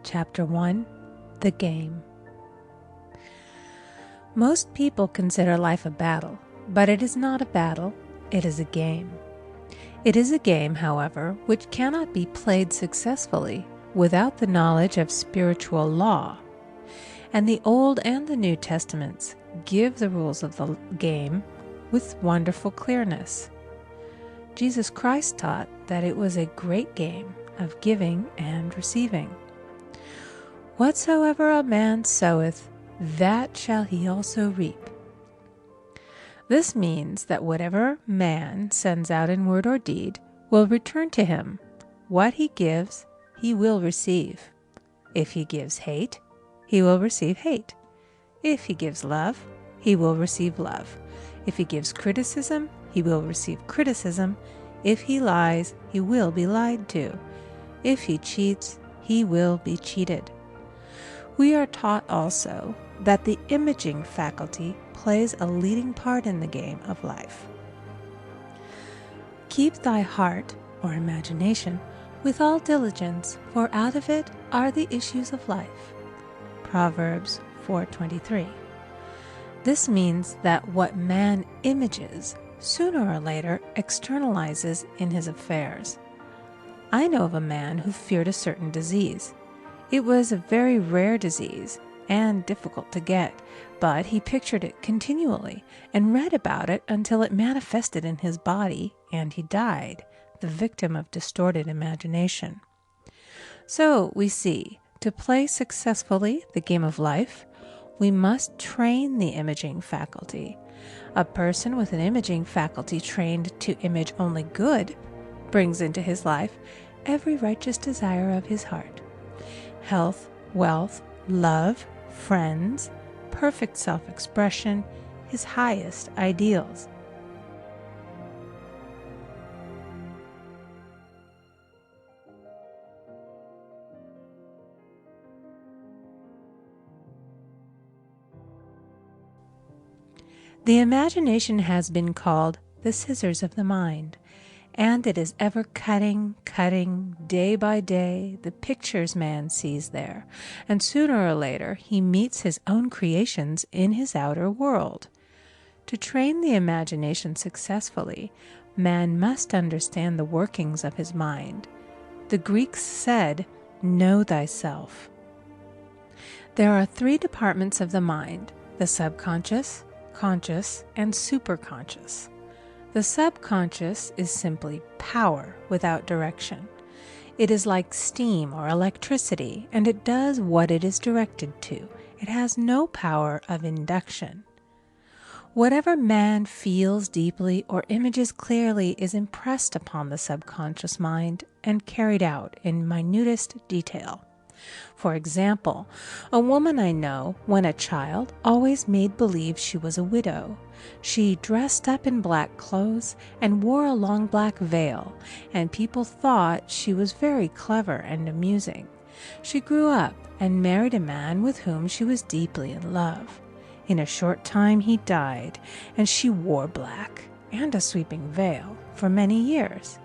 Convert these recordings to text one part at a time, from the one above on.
Chapter 1: The Game. Most people consider life a battle, but it is not a battle, it is a game. It is a game, however, which cannot be played successfully without the knowledge of spiritual law. And the Old and the New Testaments give the rules of the game with wonderful clearness. Jesus Christ taught that it was a great game of giving and receiving. Whatsoever a man soweth, that shall he also reap. This means that whatever man sends out in word or deed will return to him. What he gives, he will receive. If he gives hate, he will receive hate. If he gives love, he will receive love. If he gives criticism, he will receive criticism. If he lies, he will be lied to. If he cheats, he will be cheated. We are taught also that the imaging faculty plays a leading part in the game of life. Keep thy heart, or imagination, with all diligence, for out of it are the issues of life. Proverbs 4:23. This means that what man images, sooner or later externalizes in his affairs. I know of a man who feared a certain disease. It was a very rare disease and difficult to get, but he pictured it continually and read about it until it manifested in his body and he died, the victim of distorted imagination. So we see, to play successfully the game of life, we must train the imaging faculty. A person with an imaging faculty trained to image only good brings into his life every righteous desire of his heart. Health, wealth, love, friends, perfect self-expression, his highest ideals. The imagination has been called the scissors of the mind, and it is ever cutting, day by day, the pictures man sees there, and sooner or later he meets his own creations in his outer world. To train the imagination successfully, man must understand the workings of his mind. The Greeks said, "Know thyself." There are three departments of the mind: the subconscious, conscious, and superconscious. The subconscious is simply power without direction. It is like steam or electricity, and it does what it is directed to. It has no power of induction. Whatever man feels deeply or images clearly is impressed upon the subconscious mind and carried out in minutest detail. For example, a woman I know, when a child, always made believe she was a widow. She dressed up in black clothes and wore a long black veil, and people thought she was very clever and amusing. She grew up and married a man with whom she was deeply in love. In a short time he died, and she wore black and a sweeping veil for many years.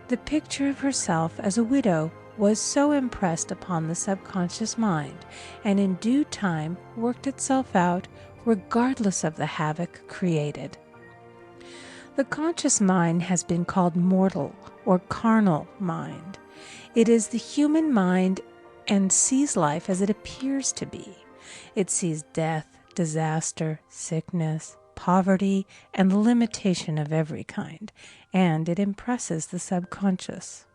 The picture of herself as a widow was so impressed upon the subconscious mind, and in due time worked itself out regardless of the havoc created. The conscious mind has been called mortal or carnal mind. It is the human mind and sees life as it appears to be. It sees death, disaster, sickness, poverty, and limitation of every kind, and it impresses the subconscious.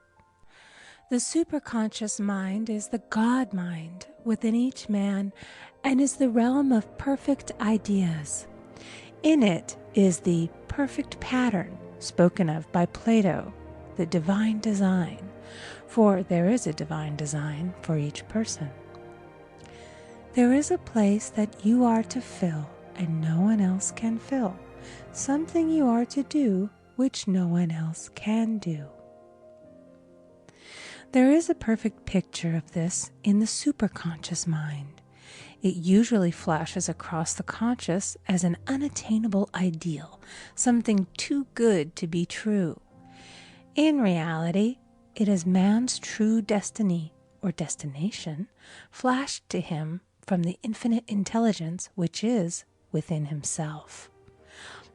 The superconscious mind is the God mind within each man and is the realm of perfect ideas. In it is the perfect pattern spoken of by Plato, the divine design, for there is a divine design for each person. There is a place that you are to fill and no one else can fill, something you are to do which no one else can do. There is a perfect picture of this in the superconscious mind. It usually flashes across the conscious as an unattainable ideal, something too good to be true. In reality, it is man's true destiny, or destination flashed to him from the infinite intelligence which is within himself.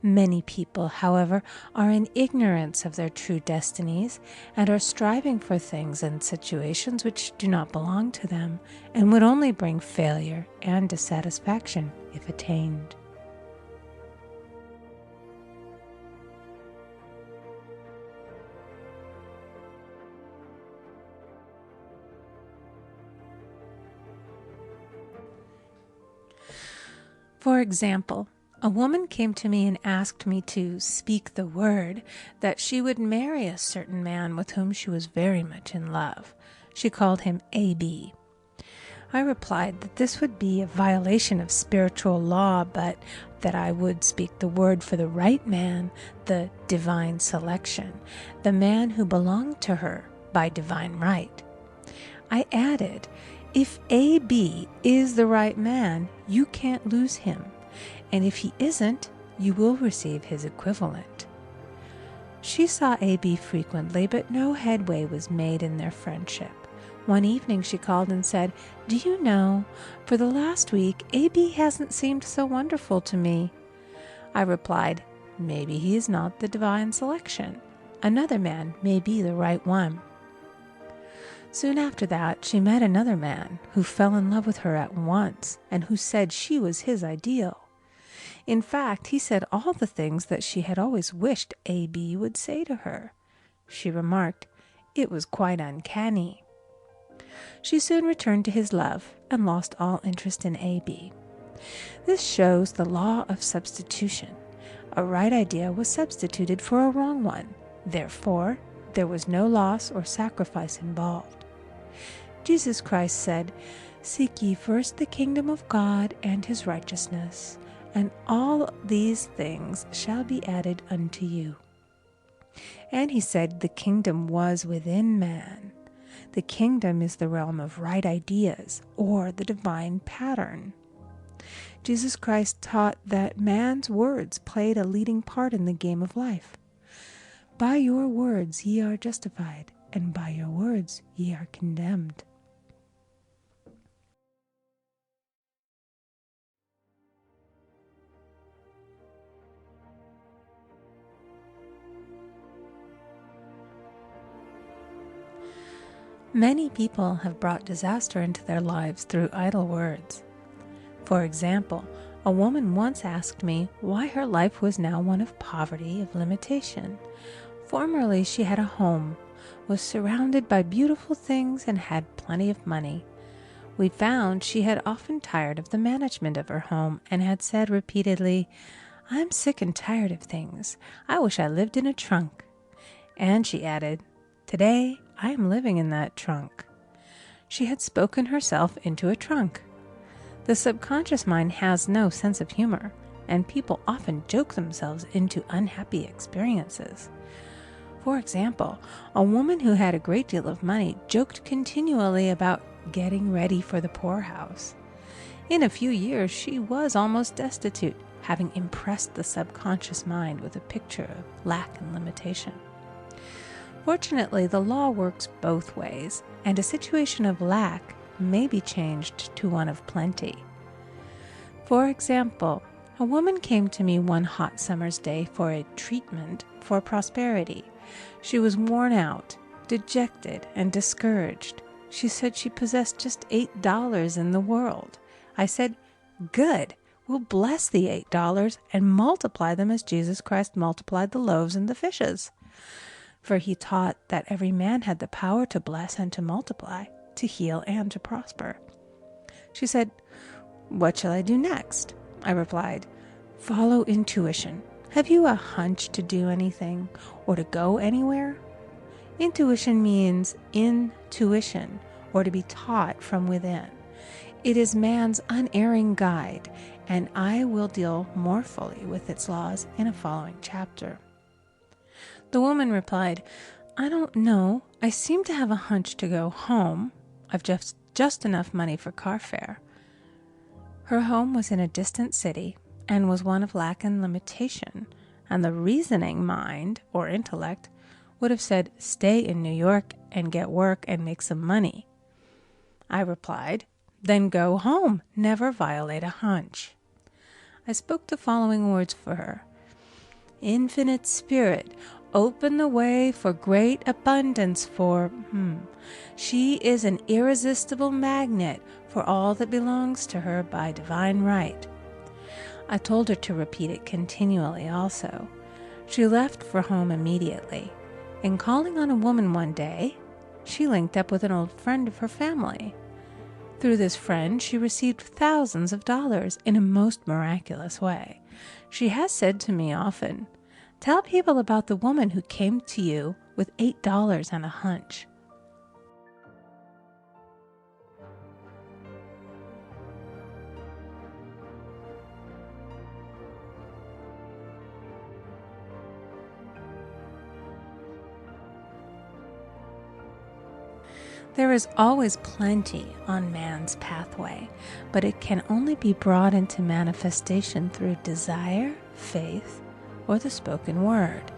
Many people, however, are in ignorance of their true destinies and are striving for things and situations which do not belong to them and would only bring failure and dissatisfaction if attained. For example, a woman came to me and asked me to speak the word that she would marry a certain man with whom she was very much in love. She called him A.B. I replied that this would be a violation of spiritual law, but that I would speak the word for the right man, the divine selection, the man who belonged to her by divine right. I added, if A.B. is the right man, you can't lose him. And if he isn't, you will receive his equivalent. She saw A.B. frequently, but no headway was made in their friendship. One evening she called and said, "Do you know, for the last week, A.B. hasn't seemed so wonderful to me." I replied, "Maybe he is not the divine selection. Another man may be the right one." Soon after that, she met another man who fell in love with her at once and who said she was his ideal. In fact, he said all the things that she had always wished A.B. would say to her. She remarked, it was quite uncanny. She soon returned to his love and lost all interest in A.B. This shows the law of substitution. A right idea was substituted for a wrong one. Therefore, there was no loss or sacrifice involved. Jesus Christ said, "Seek ye first the kingdom of God and his righteousness, and all these things shall be added unto you." And he said the kingdom was within man. The kingdom is the realm of right ideas, or the divine pattern. Jesus Christ taught that man's words played a leading part in the game of life. By your words ye are justified, and by your words ye are condemned. Many people have brought disaster into their lives through idle words. For example, a woman once asked me why her life was now one of poverty, of limitation. Formerly she had a home, was surrounded by beautiful things, and had plenty of money. We found she had often tired of the management of her home and had said repeatedly, "I'm sick and tired of things. I wish I lived in a trunk." And she added, "Today I am living in that trunk." She had spoken herself into a trunk. The subconscious mind has no sense of humor, and people often joke themselves into unhappy experiences. For example, a woman who had a great deal of money joked continually about getting ready for the poorhouse. In a few years, she was almost destitute, having impressed the subconscious mind with a picture of lack and limitation. Fortunately, the law works both ways, and a situation of lack may be changed to one of plenty. For example, a woman came to me one hot summer's day for a treatment for prosperity. She was worn out, dejected, and discouraged. She said she possessed just $8 in the world. I said, "Good, we'll bless the $8 and multiply them as Jesus Christ multiplied the loaves and the fishes." For he taught that every man had the power to bless and to multiply, to heal and to prosper. She said, "What shall I do next?" I replied, "Follow intuition. Have you a hunch to do anything or to go anywhere?" Intuition means intuition, or to be taught from within. It is man's unerring guide, and I will deal more fully with its laws in a following chapter. The woman replied, "I don't know. I seem to have a hunch to go home. I've just enough money for car fare." Her home was in a distant city and was one of lack and limitation, and the reasoning mind, or intellect, would have said, "Stay in New York and get work and make some money." I replied. Then go home. Never violate a hunch. I spoke the following words for her. Infinite Spirit, open the way for great abundance for, She is an irresistible magnet for all that belongs to her by divine right. I told her to repeat it continually also. She left for home immediately, and calling on a woman one day, she linked up with an old friend of her family. Through this friend, she received thousands of dollars in a most miraculous way. She has said to me often, "Tell people about the woman who came to you with $8 and a hunch." There is always plenty on man's pathway, but it can only be brought into manifestation through desire, faith, or the spoken word.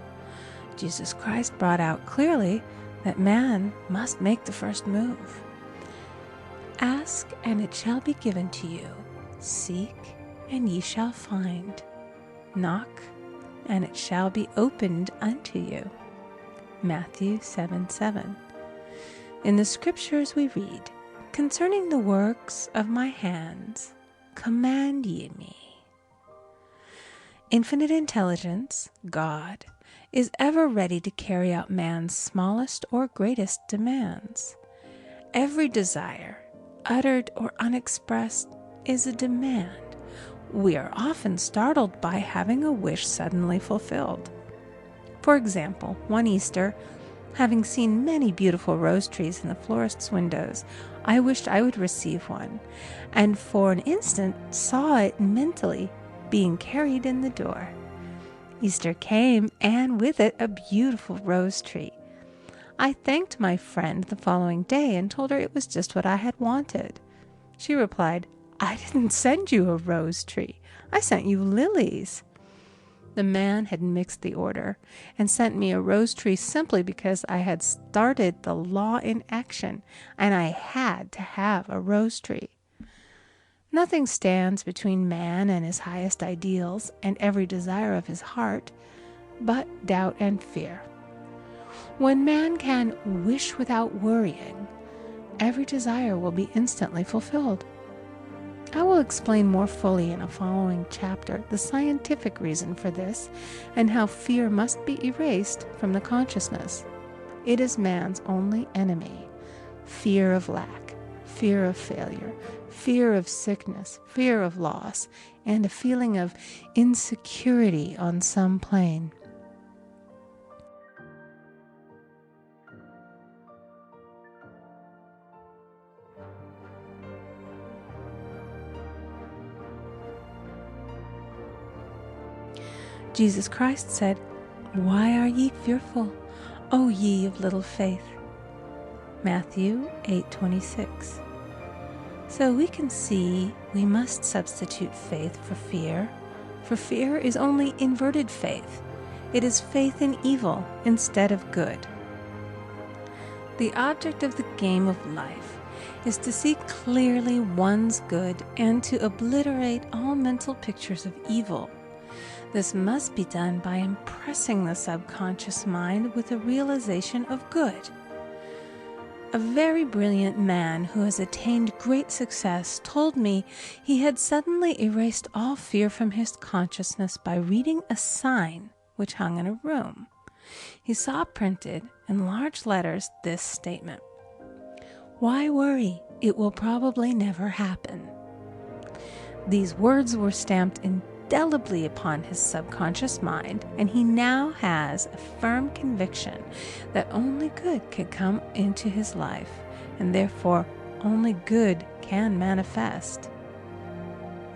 Jesus Christ brought out clearly that man must make the first move. Ask, and it shall be given to you. Seek, and ye shall find. Knock, and it shall be opened unto you. Matthew 7:7. In the scriptures we read, concerning the works of my hands, command ye me. Infinite intelligence, God, is ever ready to carry out man's smallest or greatest demands. Every desire, uttered or unexpressed, is a demand. We are often startled by having a wish suddenly fulfilled. For example, one Easter, having seen many beautiful rose trees in the florist's windows, I wished I would receive one, and for an instant saw it mentally being carried in the door. Easter came, and with it a beautiful rose tree. I thanked my friend the following day and told her it was just what I had wanted. She replied, "I didn't send you a rose tree. I sent you lilies." The man had mixed the order and sent me a rose tree simply because I had started the law in action, and I had to have a rose tree. Nothing stands between man and his highest ideals and every desire of his heart but doubt and fear. When man can wish without worrying, every desire will be instantly fulfilled. I will explain more fully in a following chapter the scientific reason for this and how fear must be erased from the consciousness. It is man's only enemy. Fear of lack, fear of failure, fear of sickness, fear of loss, and a feeling of insecurity on some plane. Jesus Christ said, "Why are ye fearful, O ye of little faith?" Matthew 8:26. So we can see we must substitute faith for fear is only inverted faith. It is faith in evil instead of good. The object of the game of life is to see clearly one's good and to obliterate all mental pictures of evil. This must be done by impressing the subconscious mind with a realization of good. A very brilliant man who has attained great success told me he had suddenly erased all fear from his consciousness by reading a sign which hung in a room. He saw printed in large letters this statement: "Why worry? It will probably never happen." These words were stamped indelibly upon his subconscious mind, and he now has a firm conviction that only good can come into his life, and therefore only good can manifest.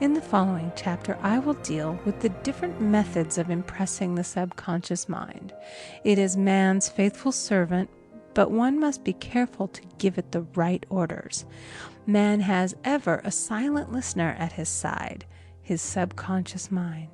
In the following chapter, I will deal with the different methods of impressing the subconscious mind. It is man's faithful servant, but one must be careful to give it the right orders. Man has ever a silent listener at his side, his subconscious mind.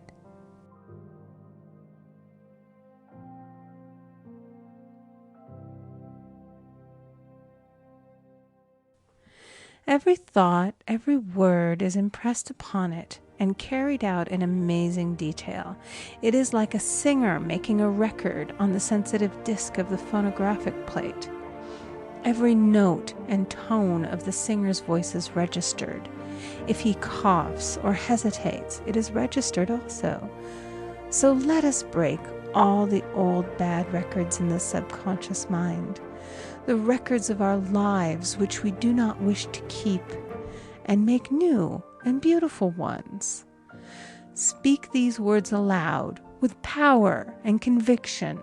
Every thought, every word is impressed upon it and carried out in amazing detail. It is like a singer making a record on the sensitive disc of the phonographic plate. Every note and tone of the singer's voice is registered. If he coughs or hesitates, it is registered also. So let us break all the old bad records in the subconscious mind, the records of our lives which we do not wish to keep, and make new and beautiful ones. Speak these words aloud with power and conviction.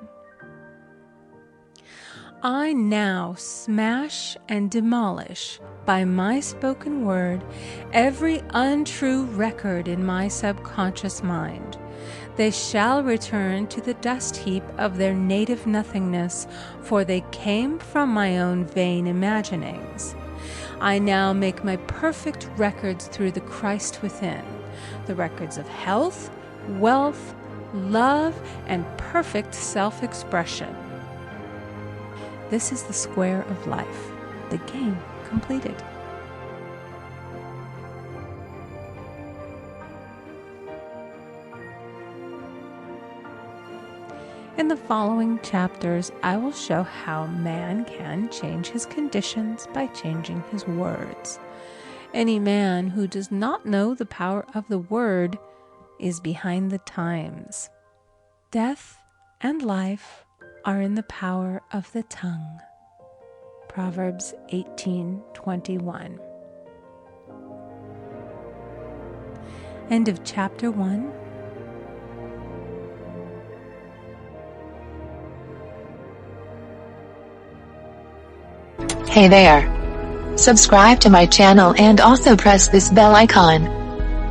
I now smash and demolish by my spoken word every untrue record in my subconscious mind. They shall return to the dust heap of their native nothingness, for they came from my own vain imaginings. I now make my perfect records through the Christ within, the records of health, wealth, love, and perfect self-expression. This is the square of life, the game completed. In the following chapters, I will show how man can change his conditions by changing his words. Any man who does not know the power of the word is behind the times. Death and life are in the power of the tongue. Proverbs 18:21. End of chapter 1. Hey there! Subscribe to my channel and also press this bell icon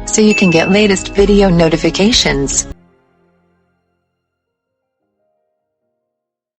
so you can get latest video notifications.